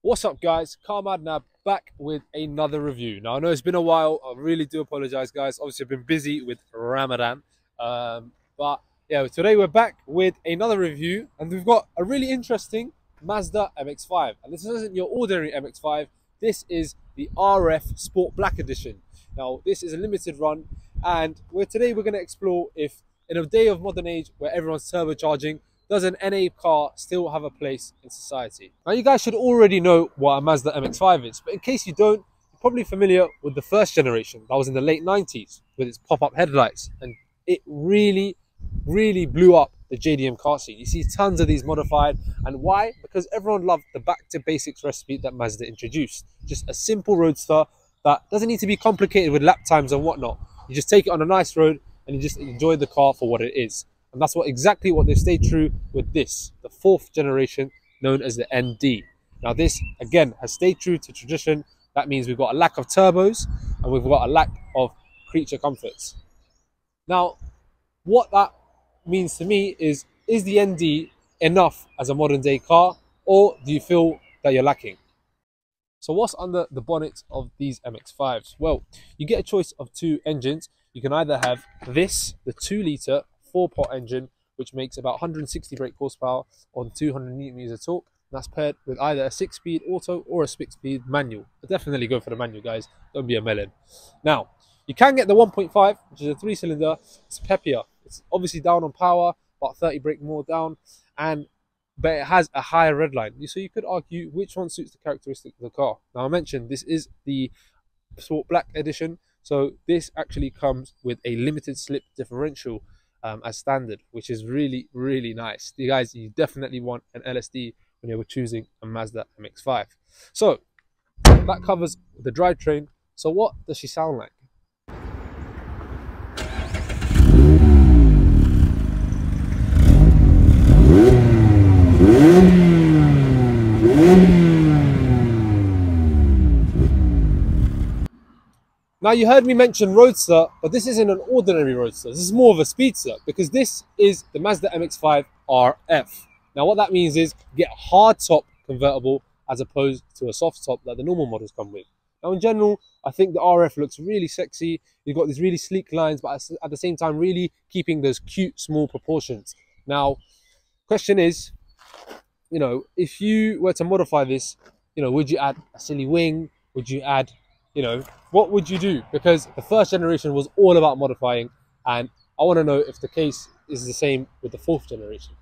What's up guys, Carmadnab back with another review. Now I know it's been a while, I really do apologize guys. Obviously I've been busy with Ramadan, but yeah, today we're back with another review and we've got a really interesting Mazda MX-5. And this isn't your ordinary MX-5, this is the RF Sport Black Edition. Now this is a limited run and today we're going to explore if in a day of modern age where everyone's turbocharging, does an NA car still have a place in society? Now you guys should already know what a Mazda MX-5 is, but in case you don't, you're probably familiar with the first generation that was in the late 90s with its pop-up headlights, and it really blew up the JDM car scene. You see tons of these modified, and why? Because everyone loved the back to basics recipe that Mazda introduced. Just a simple roadster that doesn't need to be complicated with lap times and whatnot. You just take it on a nice road and you just enjoy the car for what it is. And that's exactly what they've stayed true with this, the fourth generation known as the ND. Now this, again, has stayed true to tradition. That means we've got a lack of turbos and we've got a lack of creature comforts. Now, what that means to me is the ND enough as a modern day car, or do you feel that you're lacking? So what's under the bonnet of these MX-5s? Well, you get a choice of two engines. You can either have this, the 2-litre 4-pot engine, which makes about 160 brake horsepower on 200 Nm of torque. That's paired with either a 6-speed auto or a 6-speed manual. But definitely go for the manual, guys. Don't be a melon. Now, you can get the 1.5, which is a 3-cylinder. It's peppier. It's obviously down on power, about 30 brake more down, but it has a higher redline. So you could argue which one suits the characteristics of the car. Now, I mentioned this is the Sport Black Edition, so this actually comes with a limited slip differential as standard, which is really nice. You guys, you definitely want an LSD when you're choosing a Mazda MX-5. So that covers the drivetrain. So what does she sound like? Now you heard me mention roadster, but this isn't an ordinary roadster. This is more of a speedster because this is the Mazda MX-5 RF. Now what that means is you get a hard top convertible as opposed to a soft top that the normal models come with. Now in general, I think the RF looks really sexy. You've got these really sleek lines, but at the same time really keeping those cute small proportions. Now, question is, you know, if you were to modify this, you know, would you add a silly wing? Would you add, you know, what would you do? Because the first generation was all about modifying, and I want to know if the case is the same with the fourth generation.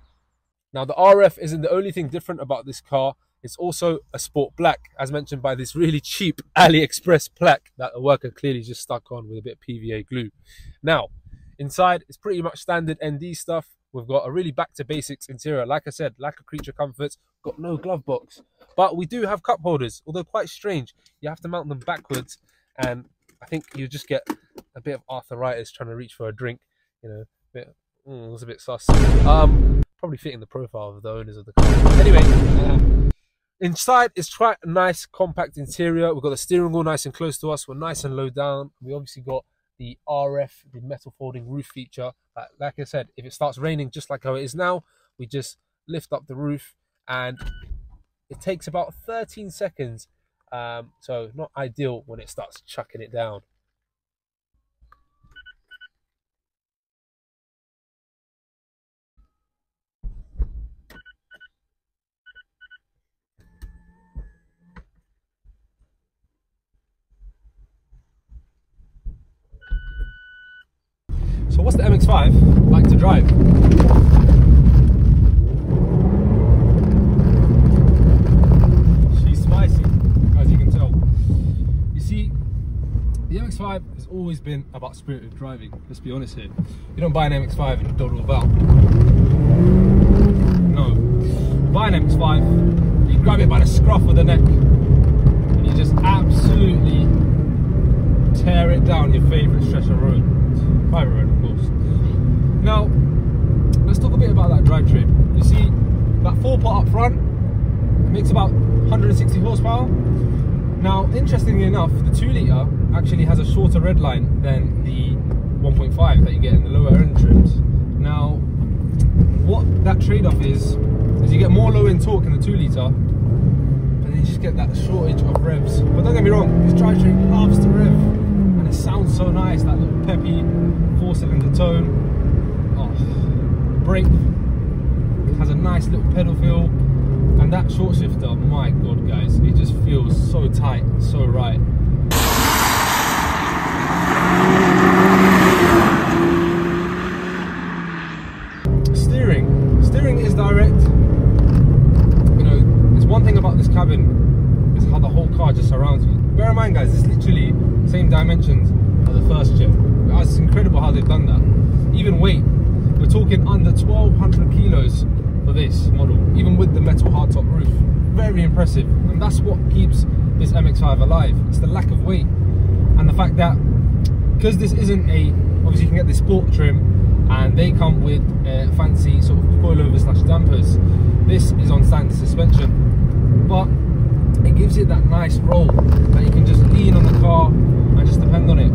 Now the RF isn't the only thing different about this car. It's also a sport black, as mentioned by this really cheap AliExpress plaque that a worker clearly just stuck on with a bit of PVA glue. Now inside it's pretty much standard ND stuff. We've got a really back to basics interior. Like I said, lack of creature comforts, got no glove box. But we do have cup holders, although quite strange. You have to mount them backwards, and I think you just get a bit of arthritis trying to reach for a drink. You know, it was a bit sus. Probably fitting the profile of the owners of the car. Anyway, inside is quite a nice compact interior. We've got the steering wheel nice and close to us. We're nice and low down. We obviously got the RF, the metal folding roof feature. Like I said, if it starts raining just like how it is now, we just lift up the roof and it takes about 13 seconds. So not ideal when it starts chucking it down. So what's the MX-5 like to drive? She's spicy, as you can tell. You see, the MX-5 has always been about spirited driving. Let's be honest here. You don't buy an MX-5 and dawdle about. No. You buy an MX-5, you grab it by the scruff of the neck, and you just absolutely tear it down your favourite stretch of road. Private road, of course. Now, let's talk a bit about that drivetrain. You see, that 4-pot up front makes about 160 horsepower. Now, interestingly enough, the 2-litre actually has a shorter redline than the 1.5 that you get in the lower end trims. Now, what that trade-off is you get more low-end torque in the 2 litre, but then just get that shortage of revs. But don't get me wrong, this drivetrain loves to rev, and it sounds so nice, that little peppy 4-cylinder tone. Oh, brake has a nice little pedal feel, and that short shifter, my god guys, it just feels so tight and so right. Steering is direct. You know, there's one thing about this cabin is how the whole car just surrounds me. Bear in mind guys, it's literally same dimensions as the first gen. It's incredible how they've done that. Even weight, we're talking under 1200 kilos for this model, even with the metal hardtop roof. Very impressive, and that's what keeps this MX-5 alive. It's the lack of weight, and the fact that because this isn't a, obviously you can get the sport trim, and they come with fancy sort of coilover slash dampers. This is on standard suspension, but it gives it that nice roll that you can just lean on the car and just depend on it.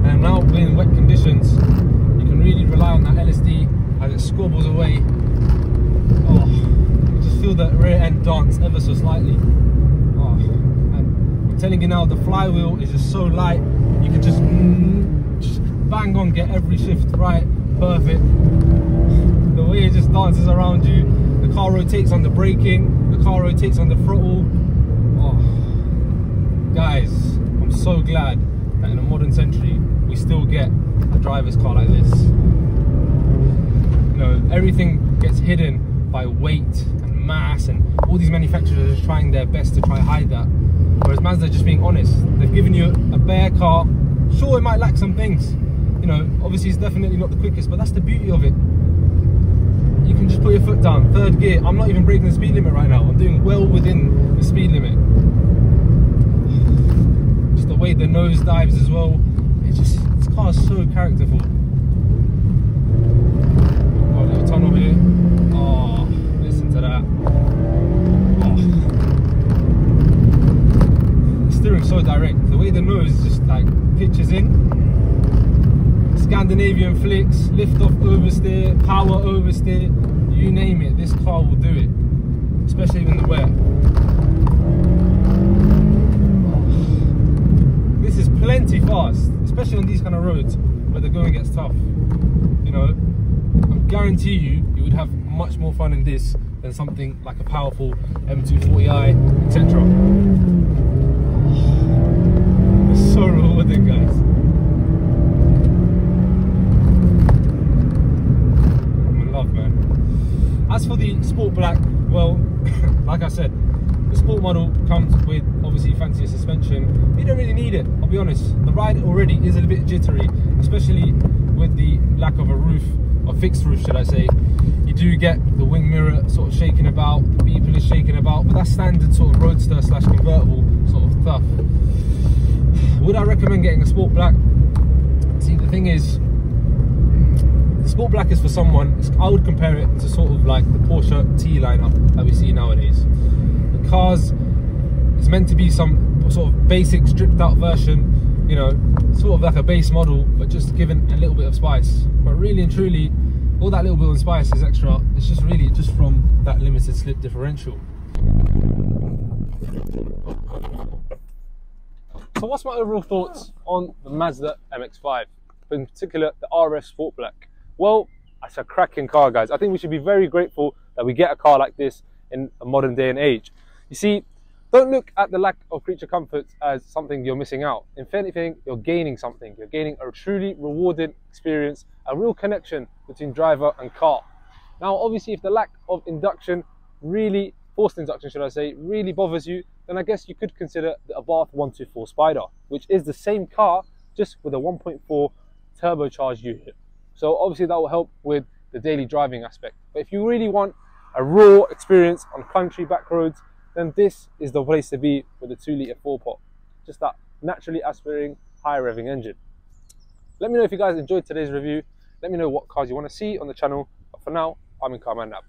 And now in wet conditions, you can really rely on that LSD as it squabbles away. Oh, you just feel that rear end dance ever so slightly. Oh, and I'm telling you now, the flywheel is just so light, you can just bang on, get every shift right. Perfect. The way it just dances around you, the car rotates on the braking, the car rotates on the throttle. Oh, guys, I'm so glad that in a modern century we still get a driver's car like this. You know, everything gets hidden by weight and mass, and all these manufacturers are trying their best to try and hide that. Whereas Mazda, just being honest, they've given you a bare car. Sure, it might lack some things. You know, obviously it's definitely not the quickest, but that's the beauty of it. You can just put your foot down, third gear. I'm not even breaking the speed limit right now. I'm doing well within the speed limit. Just the way the nose dives as well. It's just, this car is so characterful. Oh, a little tunnel here. Oh, listen to that. Oh. The steering's so direct. The way the nose just like pitches in. Scandinavian flicks, lift off oversteer, power oversteer, you name it, this car will do it, especially in the wet. This is plenty fast, especially on these kind of roads where the going gets tough. You know, I guarantee you would have much more fun in this than something like a powerful M240i, etc. It's so rewarding, guys. As for the Sport Black, well, like I said, the Sport model comes with obviously fancier suspension. You don't really need it, I'll be honest. The ride already is a bit jittery, especially with the lack of a roof, a fixed roof should I say. You do get the wing mirror sort of shaking about, the beeple is shaking about, but that's standard sort of roadster slash convertible sort of stuff. Would I recommend getting a Sport Black? See, the thing is, Sport Black is for someone, I would compare it to sort of like the Porsche T lineup that we see nowadays. The cars is meant to be some sort of basic stripped out version, you know, sort of like a base model, but just given a little bit of spice. But really and truly, all that little bit of spice is extra. It's just really just from that limited slip differential. So what's my overall thoughts on the Mazda MX-5, in particular the RS Sport Black? Well, that's a cracking car, guys. I think we should be very grateful that we get a car like this in a modern day and age. You see, don't look at the lack of creature comforts as something you're missing out. If anything, you're gaining something. You're gaining a truly rewarding experience, a real connection between driver and car. Now, obviously, if the lack of induction, really forced induction, should I say, really bothers you, then I guess you could consider the Abarth 124 Spider, which is the same car, just with a 1.4 turbocharged unit. So obviously that will help with the daily driving aspect. But if you really want a raw experience on country back roads, then this is the place to be with a 2-litre 4-pot. Just that naturally aspirating, high revving engine. Let me know if you guys enjoyed today's review. Let me know what cars you want to see on the channel. But for now, I'm in Carmadnab.